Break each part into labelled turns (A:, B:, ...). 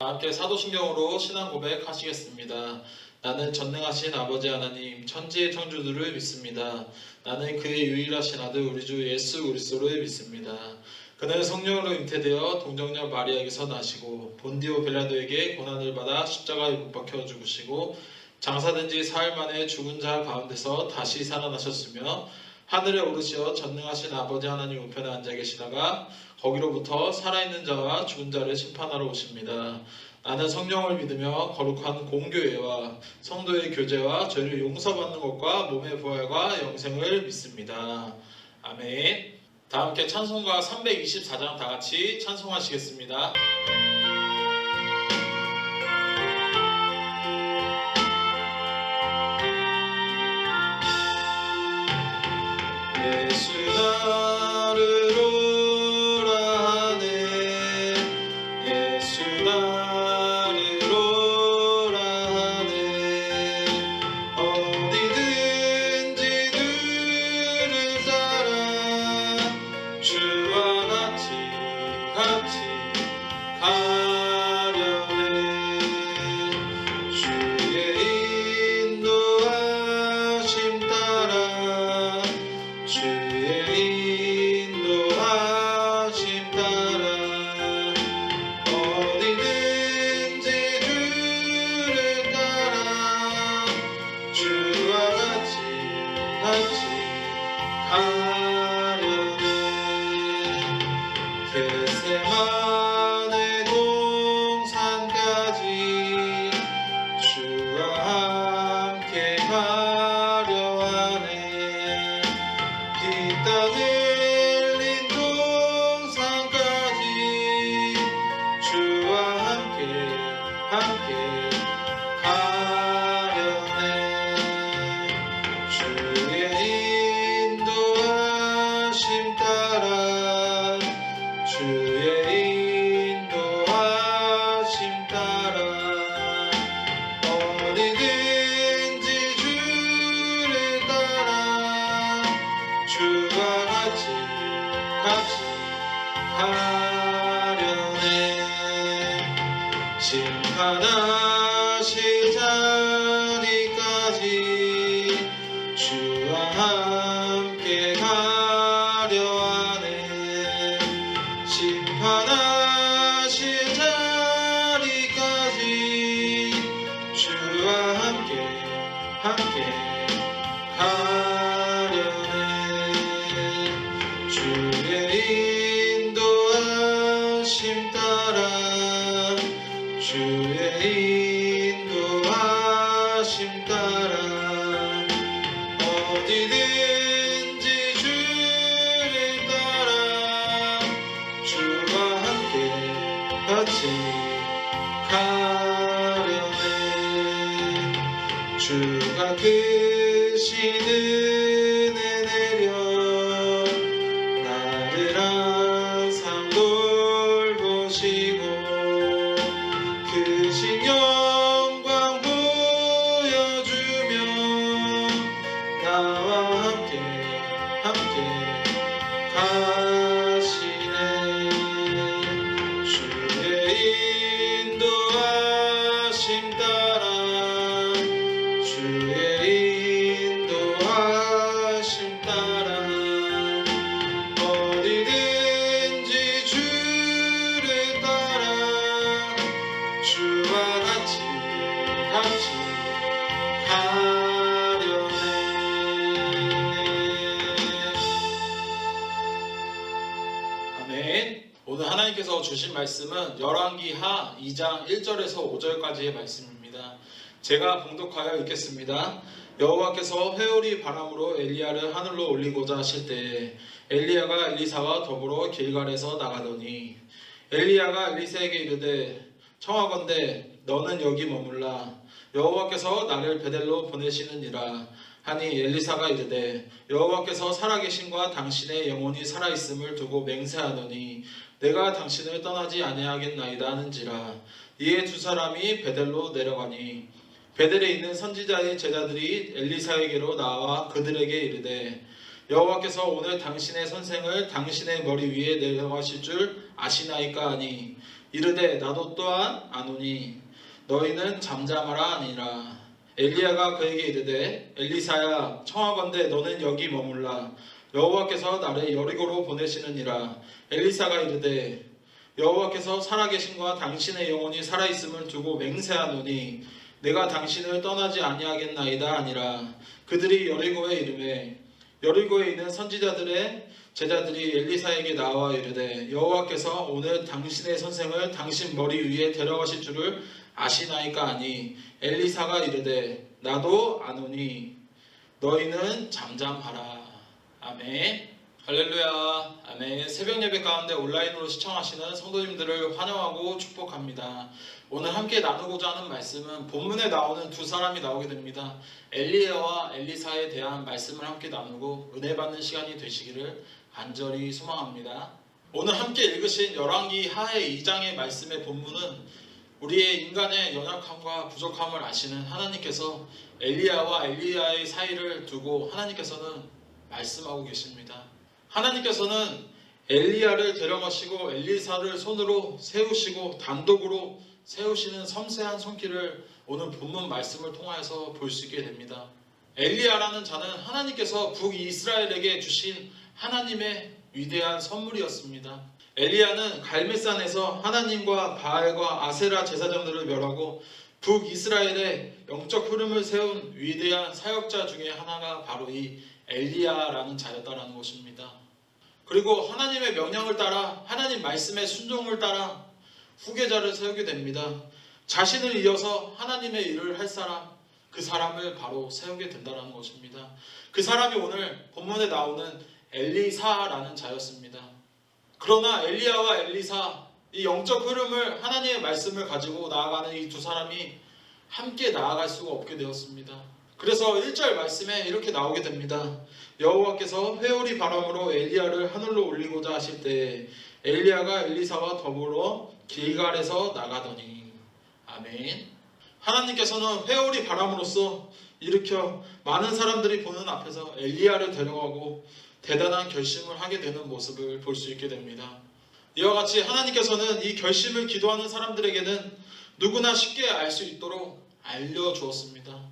A: 함께 사도신경으로 신앙 고백하시겠습니다. 나는 전능하신 아버지 하나님 천지의 창조주를 믿습니다. 나는 그의 유일하신 아들 우리 주 예수 그리스도를 믿습니다. 그는 성령으로 잉태되어 동정녀 마리아에게서 나시고 본디오 빌라도에게 고난을 받아 십자가에 못 박혀 죽으시고 장사된 지 사흘 만에 죽은 자 가운데서 다시 살아나셨으며 하늘에 오르시어 전능하신 아버지 하나님 우편에 앉아 계시다가 거기로부터 살아있는 자와 죽은 자를 심판하러 오십니다. 나는 성령을 믿으며 거룩한 공교회와 성도의 교제와 죄를 용서받는 것과 몸의 부활과 영생을 믿습니다. 아멘. 다 함께 찬송가 324장 다 같이 찬송하시겠습니다. 예수 나를 오라 하네 예수 나를 오라 하네 어디든지 그를 따라 주와 같이 가려네 주의 인도하심 따라 주의 인도하심 따라 어디든지 주를 따라 주와 같이 가려네 겟세마네 동산까지 주와 함께 가려 하네 이 땅 흘린 동산까지 주와 함께 가려네 주의 인도하심 따라 주의 인도하심 따라 어디든지 주를 따라 주와 같이 가려네 심판하실 자리까지 주와 함께 가려 하네 심판하실 자리까지 주와 함께 가려네 주의 인도하심 따라 주의 인도하심 따라 어디든지 주를 따라 주와 함께 가려네 주가 크신 은혜 내려 나를 항상 돌보시고 크신 영광 보여주며 나와 함께 가시네 주의 인도하심 따라 주의 인도하심 따라 어디든지 주를 따라 주와 같이 가려네 아멘. 오늘 하나님께서 주신 말씀은 열왕기하 2장 1절에서 5절까지의 말씀입니다. 제가 봉독하여 읽겠습니다. 여호와께서 회오리 바람으로 엘리야를 하늘로 올리고자 하실 때에 엘리야가 엘리사와 더불어 길갈에서 나가더니 엘리야가 엘리사에게 이르되 청하건대 너는 여기 머물라 여호와께서 나를 베델로 보내시느니라 하니 엘리사가 이르되 여호와께서 살아계신과 당신의 영혼이 살아있음을 두고 맹세하노니 내가 당신을 떠나지 아니하겠나이다 하는지라 이에 두 사람이 베델로 내려가니 베델에 있는 선지자의 제자들이 엘리사에게로 나와 그들에게 이르되 여호와께서 오늘 당신의 선생을 당신의 머리 위에 내려가실 줄 아시나이까 하니 이르되 나도 또한 아노니 너희는 잠잠하라 하니라. 엘리야가 그에게 이르되 엘리사야 청하건대 너는 여기 머물라. 여호와께서 나를 여리고로 보내시느니라. 엘리사가 이르되 여호와께서 살아계신과 당신의 영혼이 살아있음을 두고 맹세하노니 내가 당신을 떠나지 아니하겠나이다 하니라. 그들이 여리고에 이르매 여리고에 있는 선지자들의 제자들이 엘리사에게 나와 이르되 여호와께서 오늘 당신의 선생을 당신 머리 위에 데려가실 줄을 아시나이까 하니 엘리사가 이르되 나도 아노니 너희는 잠잠하라. 아멘. 할렐루야. 아멘. 새벽 예배 가운데 온라인으로 시청하시는 성도님들을 환영하고 축복합니다. 오늘 함께 나누고자 하는 말씀은 본문에 나오는 두 사람이 나오게 됩니다. 엘리야와 엘리사에 대한 말씀을 함께 나누고 은혜 받는 시간이 되시기를 간절히 소망합니다. 오늘 함께 읽으신 열왕기 하의 2장의 말씀의 본문은 우리의 인간의 연약함과 부족함을 아시는 하나님께서 엘리야와 엘리야의 사이를 두고 하나님께서는 말씀하고 계십니다. 하나님께서는 엘리야를 데려가시고 엘리사를 손으로 세우시고 단독으로 세우시는 섬세한 손길을 오늘 본문 말씀을 통하여서 볼 수 있게 됩니다. 엘리야라는 자는 하나님께서 북이스라엘에게 주신 하나님의 위대한 선물이었습니다. 엘리야는 갈멜산에서 하나님과 바알과 아세라 제사장들을 멸하고 북이스라엘의 영적 흐름을 세운 위대한 사역자 중에 하나가 바로 이 엘리야라는 자였다라는 것입니다. 그리고 하나님의 명령을 따라 하나님 말씀의 순종을 따라 후계자를 세우게 됩니다. 자신을 이어서 하나님의 일을 할 사람, 그 사람을 바로 세우게 된다는 것입니다. 그 사람이 오늘 본문에 나오는 엘리사라는 자였습니다. 그러나 엘리야와 엘리사, 이 영적 흐름을 하나님의 말씀을 가지고 나아가는 이 두 사람이 함께 나아갈 수가 없게 되었습니다. 그래서 1절 말씀에 이렇게 나오게 됩니다. 여호와께서 회오리 바람으로 엘리야를 하늘로 올리고자 하실 때 엘리야가 엘리사와 더불어 길갈에서 나가더니. 아멘. 하나님께서는 회오리 바람으로써 일으켜 많은 사람들이 보는 앞에서 엘리야를 데려가고 대단한 결심을 하게 되는 모습을 볼 수 있게 됩니다. 이와 같이 하나님께서는 이 결심을 기도하는 사람들에게는 누구나 쉽게 알 수 있도록 알려주었습니다.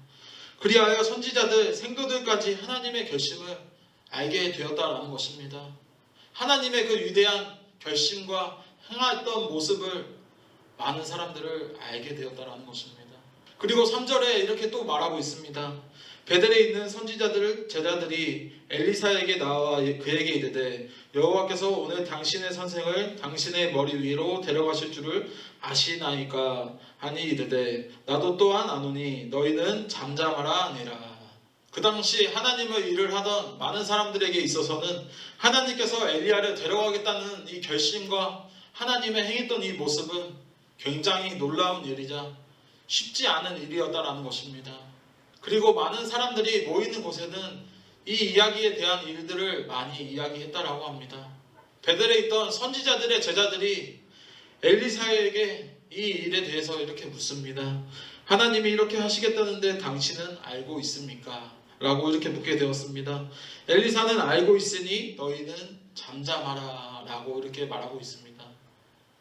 A: 그리하여 선지자들, 생도들까지 하나님의 결심을 알게 되었다라는 것입니다. 하나님의 그 위대한 결심과 행했던 모습을 많은 사람들을 알게 되었다라는 것입니다. 그리고 3절에 이렇게 또 말하고 있습니다. 베델에 있는 선지자들 제자들이 엘리사에게 나와 그에게 이르되 여호와께서 오늘 당신의 선생을 당신의 머리 위로 데려가실 줄을 아시나이까 하니 이르되 나도 또한 아노니 너희는 잠잠하라 하니라. 그 당시 하나님의 일을 하던 많은 사람들에게 있어서는 하나님께서 엘리야를 데려가겠다는 이 결심과 하나님의 행했던 이 모습은 굉장히 놀라운 일이자 쉽지 않은 일이었다라는 것입니다. 그리고 많은 사람들이 모이는 곳에는 이 이야기에 대한 일들을 많이 이야기했다라고 합니다. 베델에 있던 선지자들의 제자들이 엘리사에게 이 일에 대해서 이렇게 묻습니다. 하나님이 이렇게 하시겠다는데 당신은 알고 있습니까? 라고 이렇게 묻게 되었습니다. 엘리사는 알고 있으니 너희는 잠잠하라 라고 이렇게 말하고 있습니다.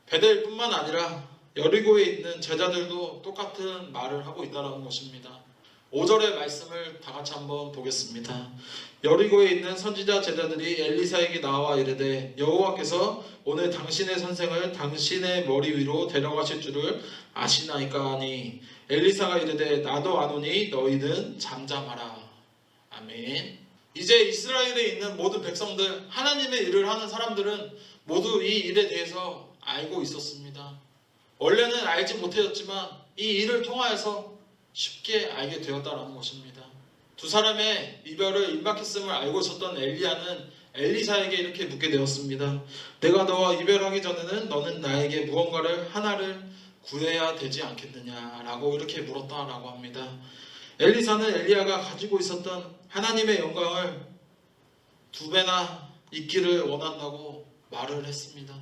A: 베델뿐만 아니라 여리고에 있는 제자들도 똑같은 말을 하고 있다는 것입니다. 5절의 말씀을 다 같이 한번 보겠습니다. 여리고에 있는 선지자 제자들이 엘리사에게 나와 이르되 여호와께서 오늘 당신의 선생을 당신의 머리 위로 데려가실 줄을 아시나이까 하니 엘리사가 이르되 나도 아노니 너희는 잠잠하라. 아멘. 이제 이스라엘에 있는 모든 백성들, 하나님의 일을 하는 사람들은 모두 이 일에 대해서 알고 있었습니다. 원래는 알지 못했지만 이 일을 통하여서 쉽게 알게 되었다는 것입니다. 두 사람의 이별을 임박했음을 알고 있었던 엘리야는 엘리사에게 이렇게 묻게 되었습니다. 내가 너와 이별하기 전에는 너는 나에게 무언가를 하나를 구해야 되지 않겠느냐라고 이렇게 물었다라고 합니다. 엘리사는 엘리야가 가지고 있었던 하나님의 영광을 2배나 있기를 원한다고 말을 했습니다.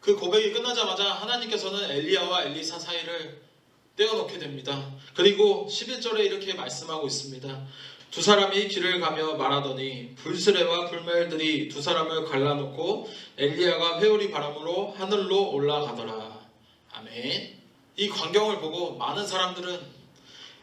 A: 그 고백이 끝나자마자 하나님께서는 엘리야와 엘리사 사이를 떼어놓게 됩니다. 그리고 11절에 이렇게 말씀하고 있습니다. 두 사람이 길을 가며 말하더니 불수레와 불멜들이 두 사람을 갈라놓고 엘리야가 회오리 바람으로 하늘로 올라가더라. 아멘. 이 광경을 보고 많은 사람들은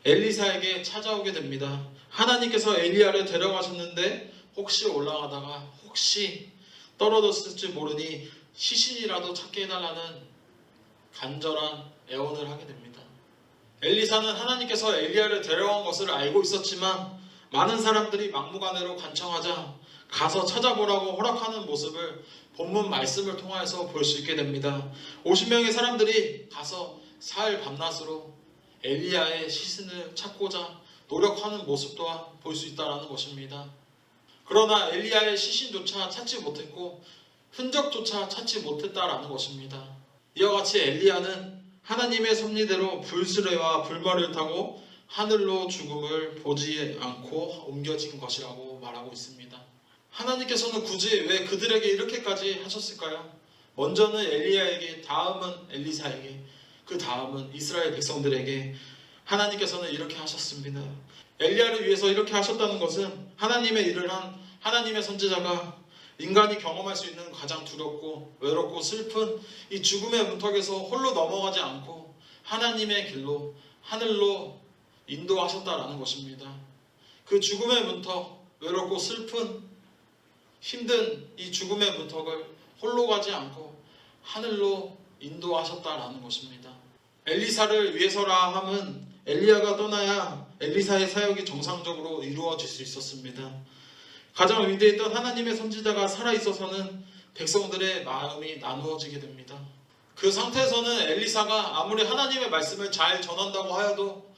A: 엘리사에게 찾아오게 됩니다. 하나님께서 엘리야를 데려가셨는데 혹시 올라가다가 혹시 떨어졌을지 모르니 시신이라도 찾게 해달라는 간절한 애원을 하게 됩니다. 엘리사는 하나님께서 엘리야를 데려간 것을 알고 있었지만 많은 사람들이 막무가내로 간청하자 가서 찾아보라고 허락하는 모습을 본문 말씀을 통해서 볼 수 있게 됩니다. 50명의 사람들이 가서 사흘 밤낮으로 엘리야의 시신을 찾고자 노력하는 모습 또한 볼 수 있다는 것입니다. 그러나 엘리야의 시신조차 찾지 못했고 흔적조차 찾지 못했다라는 것입니다. 이와 같이 엘리야는 하나님의 섭리대로 불수레와 불머리를 타고 하늘로 죽음을 보지 않고 옮겨진 것이라고 말하고 있습니다. 하나님께서는 굳이 왜 그들에게 이렇게까지 하셨을까요? 먼저는 엘리야에게, 다음은 엘리사에게, 그 다음은 이스라엘 백성들에게 하나님께서는 이렇게 하셨습니다. 엘리야를 위해서 이렇게 하셨다는 것은 하나님의 일을 한 하나님의 선지자가 인간이 경험할 수 있는 가장 두렵고 외롭고 슬픈 이 죽음의 문턱에서 홀로 넘어가지 않고 하나님의 길로 하늘로 인도하셨다라는 것입니다. 그 죽음의 문턱, 외롭고 슬픈 힘든 이 죽음의 문턱을 홀로 가지 않고 하늘로 인도하셨다라는 것입니다. 엘리사를 위해서라 함은 엘리야가 떠나야 엘리사의 사역이 정상적으로 이루어질 수 있었습니다. 가장 위대했던 하나님의 선지자가 살아있어서는 백성들의 마음이 나누어지게 됩니다. 그 상태에서는 엘리사가 아무리 하나님의 말씀을 잘 전한다고 하여도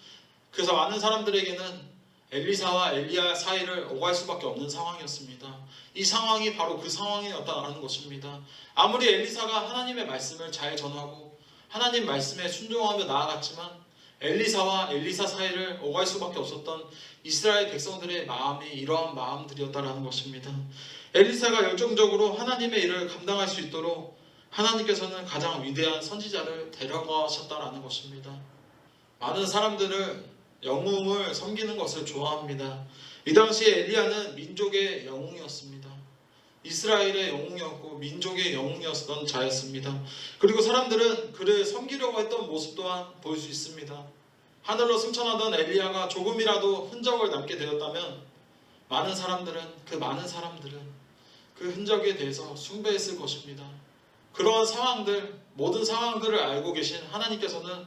A: 그래서 많은 사람들에게는 엘리사와 엘리야 사이를 오갈 수밖에 없는 상황이었습니다. 이 상황이 바로 그 상황이었다는 것입니다. 아무리 엘리사가 하나님의 말씀을 잘 전하고 하나님 말씀에 순종하며 나아갔지만 엘리사와 엘리사 사이를 오갈 수밖에 없었던 이스라엘 백성들의 마음이 이러한 마음들이었다는 것입니다. 엘리사가 열정적으로 하나님의 일을 감당할 수 있도록 하나님께서는 가장 위대한 선지자를 데려가셨다는 것입니다. 많은 사람들은 영웅을 섬기는 것을 좋아합니다. 이 당시에 엘리야는 민족의 영웅이었습니다. 이스라엘의 영웅이었고 민족의 영웅이었던 자였습니다. 그리고 사람들은 그를 섬기려고 했던 모습 또한 볼 수 있습니다. 하늘로 승천하던 엘리야가 조금이라도 흔적을 남게 되었다면 많은 사람들은 그 흔적에 대해서 숭배했을 것입니다. 그러한 상황들, 모든 상황들을 알고 계신 하나님께서는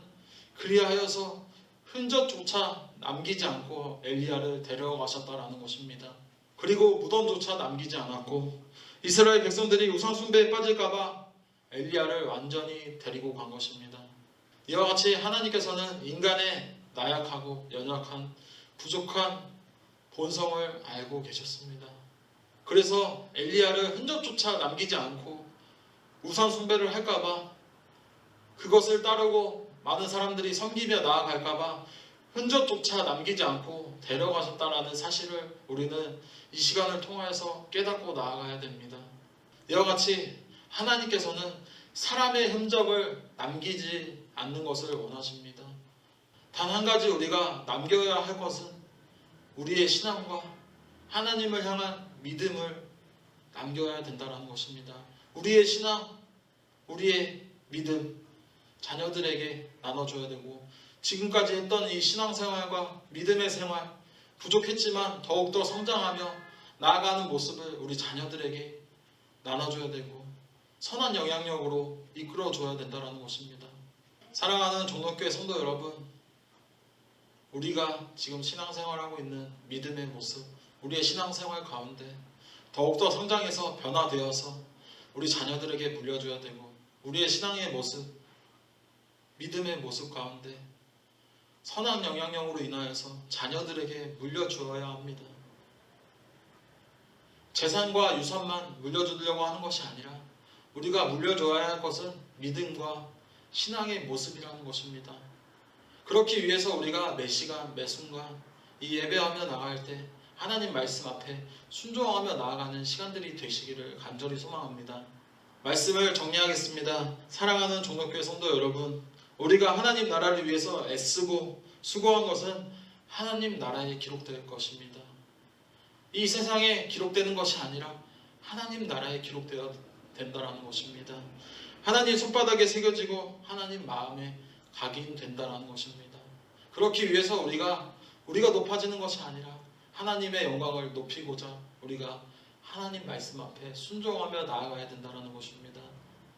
A: 그리하여서 흔적조차 남기지 않고 엘리야를 데려가셨다라는 것입니다. 그리고 무덤조차 남기지 않았고 이스라엘 백성들이 우상 숭배에 빠질까봐 엘리야를 완전히 데리고 간 것입니다. 이와 같이 하나님께서는 인간의 나약하고 연약한 부족한 본성을 알고 계셨습니다. 그래서 엘리야를 흔적조차 남기지 않고 우상 숭배를 할까봐 그것을 따르고 많은 사람들이 섬기며 나아갈까봐 흔적조차 남기지 않고 데려가셨다라는 사실을 우리는 이 시간을 통해서 깨닫고 나아가야 됩니다. 이와 같이 하나님께서는 사람의 흔적을 남기지 않는 것을 원하십니다. 단 한 가지 우리가 남겨야 할 것은 우리의 신앙과 하나님을 향한 믿음을 남겨야 된다는 것입니다. 우리의 신앙, 우리의 믿음, 자녀들에게 나눠줘야 되고 지금까지 했던 이 신앙생활과 믿음의 생활 부족했지만 더욱더 성장하며 나아가는 모습을 우리 자녀들에게 나눠줘야 되고 선한 영향력으로 이끌어줘야 된다는 것입니다. 사랑하는 종로교회 성도 여러분, 우리가 지금 신앙생활하고 있는 믿음의 모습, 우리의 신앙생활 가운데 더욱더 성장해서 변화되어서 우리 자녀들에게 물려줘야 되고 우리의 신앙의 모습, 믿음의 모습 가운데 선한 영향력으로 인하여서 자녀들에게 물려주어야 합니다. 재산과 유산만 물려주려고 하는 것이 아니라 우리가 물려줘야 할 것은 믿음과 신앙의 모습이라는 것입니다. 그렇기 위해서 우리가 매 시간 매 순간 이 예배하며 나갈 때 하나님 말씀 앞에 순종하며 나아가는 시간들이 되시기를 간절히 소망합니다. 말씀을 정리하겠습니다. 사랑하는 종로교회 성도 여러분, 우리가 하나님 나라를 위해서 애쓰고 수고한 것은 하나님 나라에 기록될 것입니다. 이 세상에 기록되는 것이 아니라 하나님 나라에 기록되어야 된다는 것입니다. 하나님 손바닥에 새겨지고 하나님 마음에 각인된다는 것입니다. 그렇기 위해서 우리가 높아지는 것이 아니라 하나님의 영광을 높이고자 우리가 하나님 말씀 앞에 순종하며 나아가야 된다는 것입니다.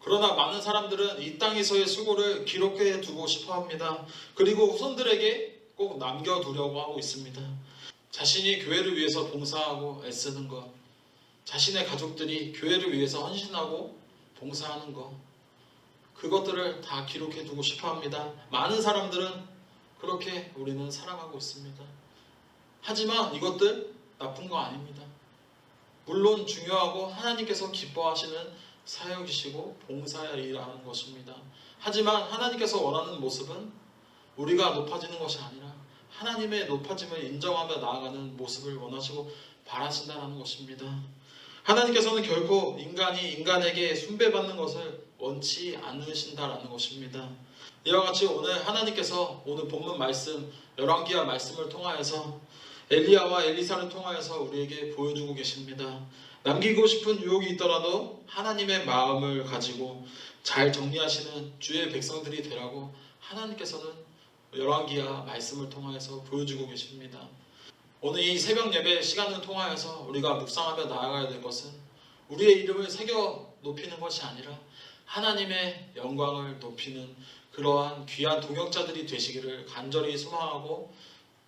A: 그러나 많은 사람들은 이 땅에서의 수고를 기록해 두고 싶어 합니다. 그리고 후손들에게 꼭 남겨두려고 하고 있습니다. 자신이 교회를 위해서 봉사하고 애쓰는 것, 자신의 가족들이 교회를 위해서 헌신하고 봉사하는 것, 그것들을 다 기록해 두고 싶어 합니다. 많은 사람들은 그렇게 우리는 살아가고 있습니다. 하지만 이것들 나쁜 거 아닙니다. 물론 중요하고 하나님께서 기뻐하시는 사역이시고 봉사일이라는 것입니다. 하지만 하나님께서 원하는 모습은 우리가 높아지는 것이 아니라 하나님의 높아짐을 인정하며 나아가는 모습을 원하시고 바라신다는 것입니다. 하나님께서는 결코 인간이 인간에게 숭배받는 것을 원치 않으신다라는 것입니다. 이와 같이 오늘 하나님께서 오늘 본문 말씀 열왕기하 말씀을 통하여서 엘리야와 엘리사를 통하여서 우리에게 보여주고 계십니다. 남기고 싶은 유혹이 있더라도 하나님의 마음을 가지고 잘 정리하시는 주의 백성들이 되라고 하나님께서는 열왕기하 말씀을 통하여서 보여주고 계십니다. 오늘 이 새벽 예배 시간을 통하여서 우리가 묵상하며 나아가야 될 것은 우리의 이름을 새겨 높이는 것이 아니라 하나님의 영광을 높이는 그러한 귀한 동역자들이 되시기를 간절히 소망하고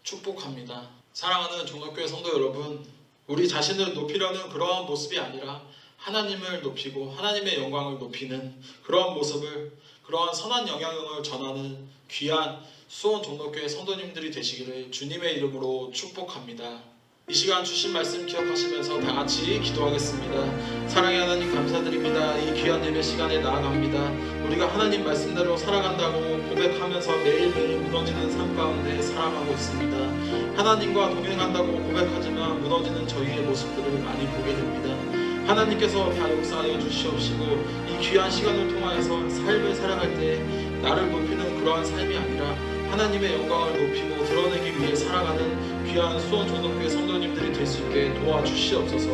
A: 축복합니다. 사랑하는 종로교회 성도 여러분, 우리 자신을 높이려는 그러한 모습이 아니라 하나님을 높이고 하나님의 영광을 높이는 그러한 모습을, 그러한 선한 영향력을 전하는 귀한 수원 종로교회 성도님들이 되시기를 주님의 이름으로 축복합니다. 이 시간 주신 말씀 기억하시면서 다 같이 기도하겠습니다. 사랑의 하나님 감사드립니다. 이 귀한 예배 시간에 나아갑니다. 우리가 하나님 말씀대로 살아간다고 고백하면서 매일매일 무너지는 삶 가운데 살아가고 있습니다. 하나님과 동행한다고 고백하지만 무너지는 저희의 모습들을 많이 보게 됩니다. 하나님께서 다 역사하여 주시옵시고 이 귀한 시간을 통하여서 삶을 살아갈 때 나를 높이는 그러한 삶이 아니라 하나님의 영광을 높이고 드러내기 위해 살아가는 귀한 수원 종로교회 성도님들이 될 수 있게 도와주시옵소서.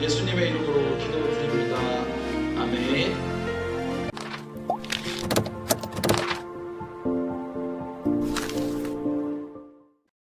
A: 예수님의 이름으로 기도드립니다. 아멘.